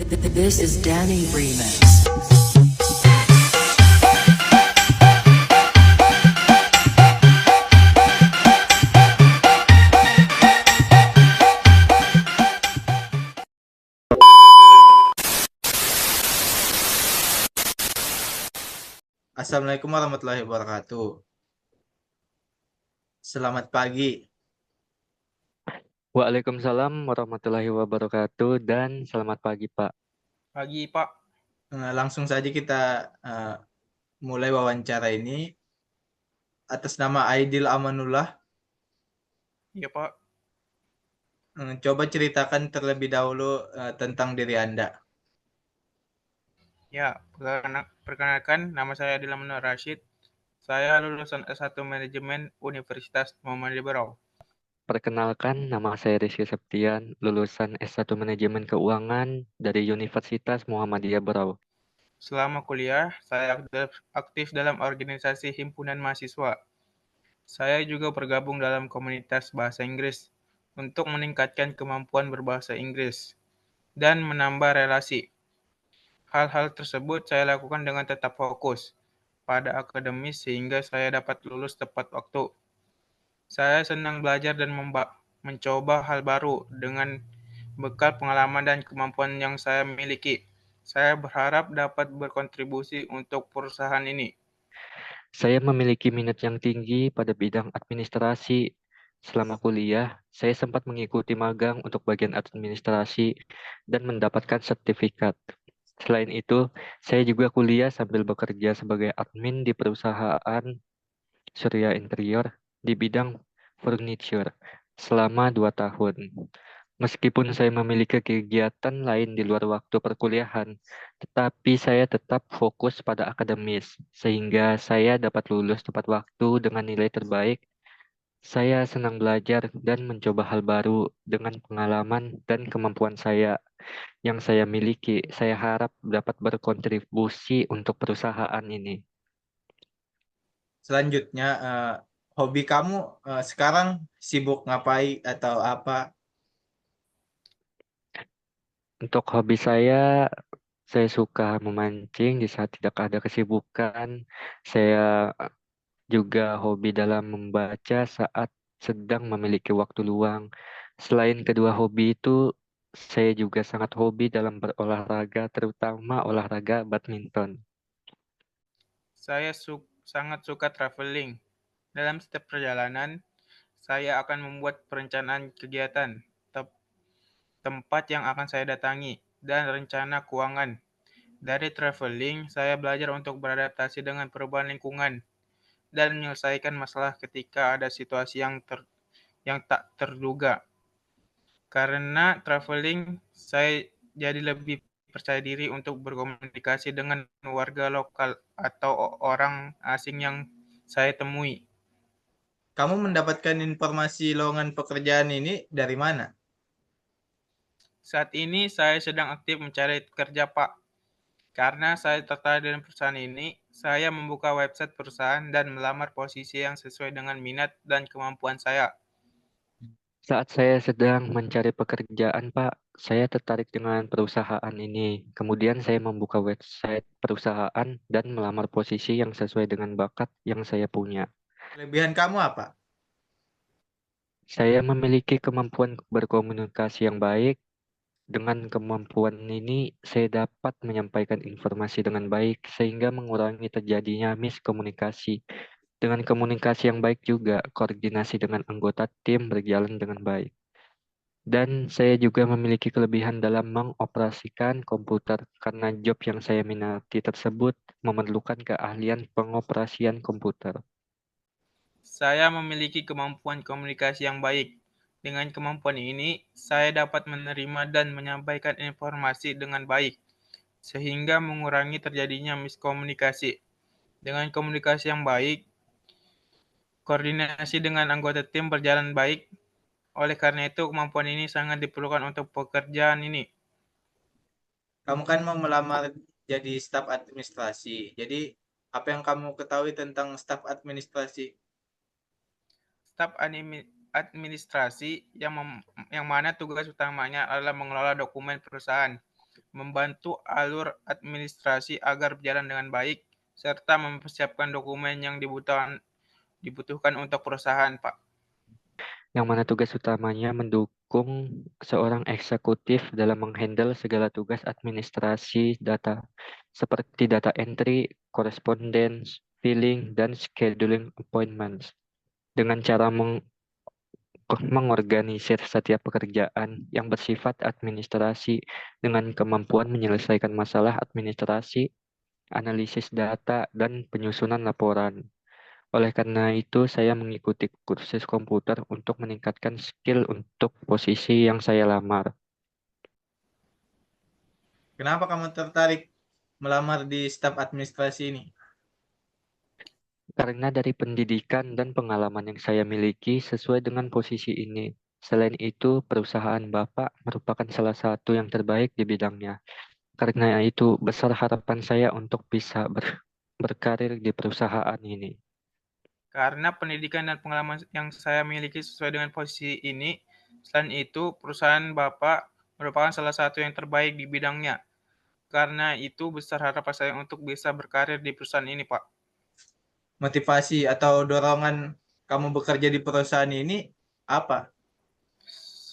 This is Danny Remix. Assalamualaikum warahmatullahi wabarakatuh. Selamat pagi. Waalaikumsalam warahmatullahi wabarakatuh dan selamat pagi Pak. Pagi, Pak. Langsung saja kita mulai wawancara ini atas nama Aidil Amanullah. Iya, Pak. Coba ceritakan terlebih dahulu tentang diri Anda. Ya, perkenalkan nama saya Adil Amanullah Rashid. Saya lulusan S1 Manajemen Universitas Muhammadiyah Berau. Perkenalkan, nama saya Rizky Septian, lulusan S1 Manajemen Keuangan dari Universitas Muhammadiyah Berau. Selama kuliah, saya aktif dalam organisasi himpunan mahasiswa. Saya juga bergabung dalam komunitas bahasa Inggris untuk meningkatkan kemampuan berbahasa Inggris dan menambah relasi. Hal-hal tersebut saya lakukan dengan tetap fokus pada akademis sehingga saya dapat lulus tepat waktu. Saya senang belajar dan mencoba hal baru dengan bekal pengalaman dan kemampuan yang saya miliki. Saya berharap dapat berkontribusi untuk perusahaan ini. Saya memiliki minat yang tinggi pada bidang administrasi. Selama kuliah, saya sempat mengikuti magang untuk bagian administrasi dan mendapatkan sertifikat. Selain itu, saya juga kuliah sambil bekerja sebagai admin di perusahaan Surya Interior di bidang furniture selama 2 tahun. Meskipun saya memiliki kegiatan lain di luar waktu perkuliahan, tetapi saya tetap fokus pada akademis, sehingga saya dapat lulus tepat waktu dengan nilai terbaik. Saya senang belajar dan mencoba hal baru dengan pengalaman dan kemampuan saya yang saya miliki. Saya harap dapat berkontribusi untuk perusahaan ini. Selanjutnya, hobi kamu sekarang sibuk ngapain atau apa? Untuk hobi saya suka memancing di saat tidak ada kesibukan. Saya juga hobi dalam membaca saat sedang memiliki waktu luang. Selain kedua hobi itu, saya juga sangat hobi dalam berolahraga, terutama olahraga badminton. Saya sangat suka traveling. Dalam setiap perjalanan, saya akan membuat perencanaan kegiatan, tempat yang akan saya datangi, dan rencana keuangan. Dari traveling, saya belajar untuk beradaptasi dengan perubahan lingkungan dan menyelesaikan masalah ketika ada situasi yang tak terduga. Karena traveling, saya jadi lebih percaya diri untuk berkomunikasi dengan warga lokal atau orang asing yang saya temui. Kamu mendapatkan informasi lowongan pekerjaan ini dari mana? Saat ini saya sedang aktif mencari kerja, Pak. Karena saya tertarik dengan perusahaan ini, saya membuka website perusahaan dan melamar posisi yang sesuai dengan minat dan kemampuan saya. Saat saya sedang mencari pekerjaan, Pak, saya tertarik dengan perusahaan ini. Kemudian saya membuka website perusahaan dan melamar posisi yang sesuai dengan bakat yang saya punya. Kelebihan kamu apa? Saya memiliki kemampuan berkomunikasi yang baik. Dengan kemampuan ini, saya dapat menyampaikan informasi dengan baik sehingga mengurangi terjadinya miskomunikasi. Dengan komunikasi yang baik juga, koordinasi dengan anggota tim berjalan dengan baik. Dan saya juga memiliki kelebihan dalam mengoperasikan komputer karena job yang saya minati tersebut memerlukan keahlian pengoperasian komputer. Saya memiliki kemampuan komunikasi yang baik. Dengan kemampuan ini, saya dapat menerima dan menyampaikan informasi dengan baik, sehingga mengurangi terjadinya miskomunikasi. Dengan komunikasi yang baik, koordinasi dengan anggota tim berjalan baik. Oleh karena itu, kemampuan ini sangat diperlukan untuk pekerjaan ini. Kamu kan mau melamar jadi staf administrasi. Jadi, apa yang kamu ketahui tentang staf administrasi? Staf administrasi yang mana tugas utamanya adalah mengelola dokumen perusahaan, membantu alur administrasi agar berjalan dengan baik, serta mempersiapkan dokumen yang dibutuhkan untuk perusahaan, Pak. Yang mana tugas utamanya mendukung seorang eksekutif dalam menghandle segala tugas administrasi data, seperti data entry, correspondence, filling, dan scheduling appointments. Dengan cara mengorganisir setiap pekerjaan yang bersifat administrasi dengan kemampuan menyelesaikan masalah administrasi, analisis data, dan penyusunan laporan. Oleh karena itu, saya mengikuti kursus komputer untuk meningkatkan skill untuk posisi yang saya lamar. Kenapa kamu tertarik melamar di staf administrasi ini? Karena dari pendidikan dan pengalaman yang saya miliki sesuai dengan posisi ini. Selain itu, perusahaan Bapak merupakan salah satu yang terbaik di bidangnya. Karena itu, besar harapan saya untuk bisa berkarir di perusahaan ini. Karena pendidikan dan pengalaman yang saya miliki sesuai dengan posisi ini, selain itu, perusahaan Bapak merupakan salah satu yang terbaik di bidangnya. Karena itu, besar harapan saya untuk bisa berkarir di perusahaan ini, Pak. Motivasi atau dorongan kamu bekerja di perusahaan ini apa?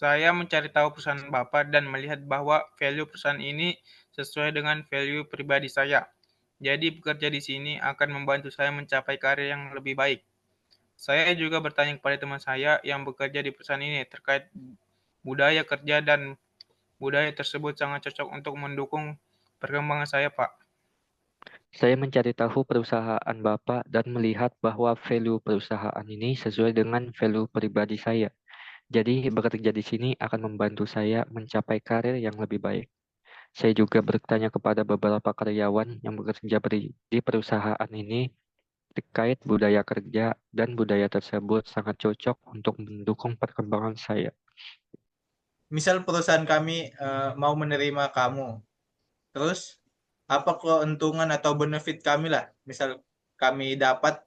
Saya mencari tahu perusahaan Bapak dan melihat bahwa value perusahaan ini sesuai dengan value pribadi saya. Jadi bekerja di sini akan membantu saya mencapai karir yang lebih baik. Saya juga bertanya kepada teman saya yang bekerja di perusahaan ini terkait budaya kerja dan budaya tersebut sangat cocok untuk mendukung perkembangan saya, Pak. Saya mencari tahu perusahaan Bapak dan melihat bahwa value perusahaan ini sesuai dengan value pribadi saya. Jadi, bekerja di sini akan membantu saya mencapai karir yang lebih baik. Saya juga bertanya kepada beberapa karyawan yang bekerja di perusahaan ini terkait budaya kerja, dan budaya tersebut sangat cocok untuk mendukung perkembangan saya. Misal perusahaan kami mau menerima kamu, terus apa keuntungan atau benefit kami lah, misal kami dapat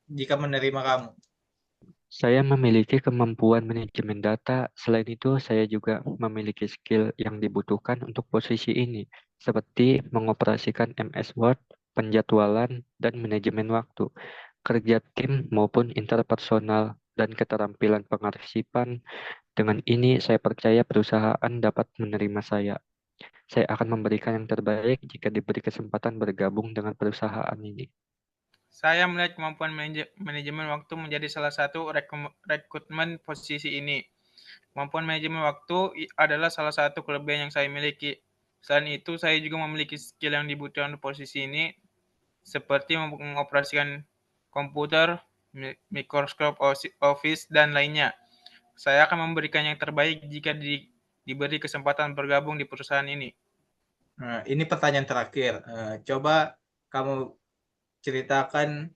jika menerima kamu? Saya memiliki kemampuan manajemen data. Selain itu, saya juga memiliki skill yang dibutuhkan untuk posisi ini, seperti mengoperasikan MS Word, penjadwalan, dan manajemen waktu, kerja tim maupun interpersonal, dan keterampilan pengarsipan. Dengan ini, saya percaya perusahaan dapat menerima saya. Saya akan memberikan yang terbaik jika diberi kesempatan bergabung dengan perusahaan ini. Saya melihat kemampuan manajemen waktu menjadi salah satu rekrutmen posisi ini. Kemampuan manajemen waktu adalah salah satu kelebihan yang saya miliki. Selain itu, saya juga memiliki skill yang dibutuhkan untuk posisi ini, seperti mengoperasikan komputer, Microsoft Office, dan lainnya. Saya akan memberikan yang terbaik jika diberi kesempatan bergabung di perusahaan ini. Nah, ini pertanyaan terakhir. Coba kamu ceritakan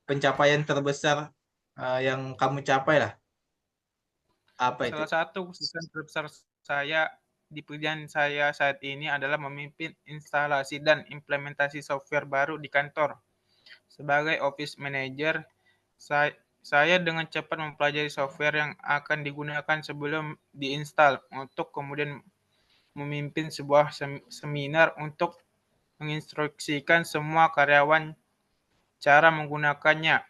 pencapaian terbesar yang kamu capai lah. Apa itu? Salah satu kesuksesan terbesar saya di pekerjaan saya saat ini adalah memimpin instalasi dan implementasi software baru di kantor. Sebagai office manager, saya dengan cepat mempelajari software yang akan digunakan sebelum diinstal untuk kemudian memimpin sebuah seminar untuk menginstruksikan semua karyawan cara menggunakannya.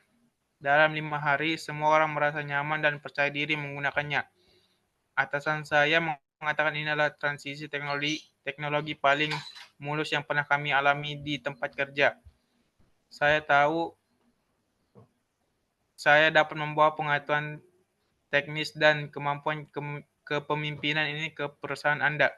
Dalam 5 hari, semua orang merasa nyaman dan percaya diri menggunakannya. Atasan saya mengatakan ini adalah transisi teknologi paling mulus yang pernah kami alami di tempat kerja. Saya tahu saya dapat membawa pengetahuan teknis dan kemampuan kepemimpinan ini ke perusahaan Anda.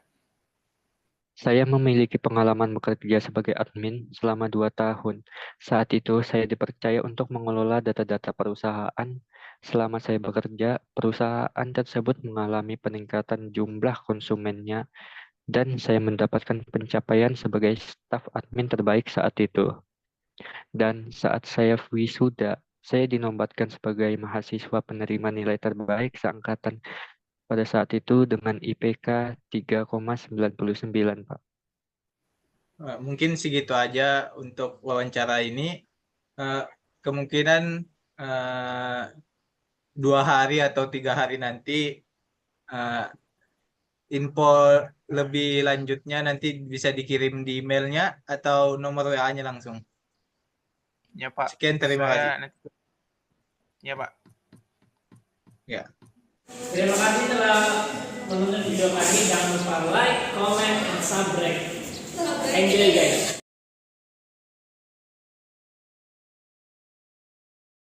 Saya memiliki pengalaman bekerja sebagai admin selama 2 tahun. Saat itu, saya dipercaya untuk mengelola data-data perusahaan. Selama saya bekerja, perusahaan tersebut mengalami peningkatan jumlah konsumennya, dan saya mendapatkan pencapaian sebagai staf admin terbaik saat itu. Dan saat saya wisuda, saya dinobatkan sebagai mahasiswa penerima nilai terbaik seangkatan pada saat itu dengan IPK 3,99, Pak. Mungkin segitu aja untuk wawancara ini. Kemungkinan 2 hari atau 3 hari nanti info lebih lanjutnya nanti bisa dikirim di emailnya atau nomor WA-nya langsung. Ya Pak. Sekian, terima kasih. Ya Pak. Ya. Terima kasih telah menonton video kami. Jangan lupa like, comment, and subscribe. Enjoy guys.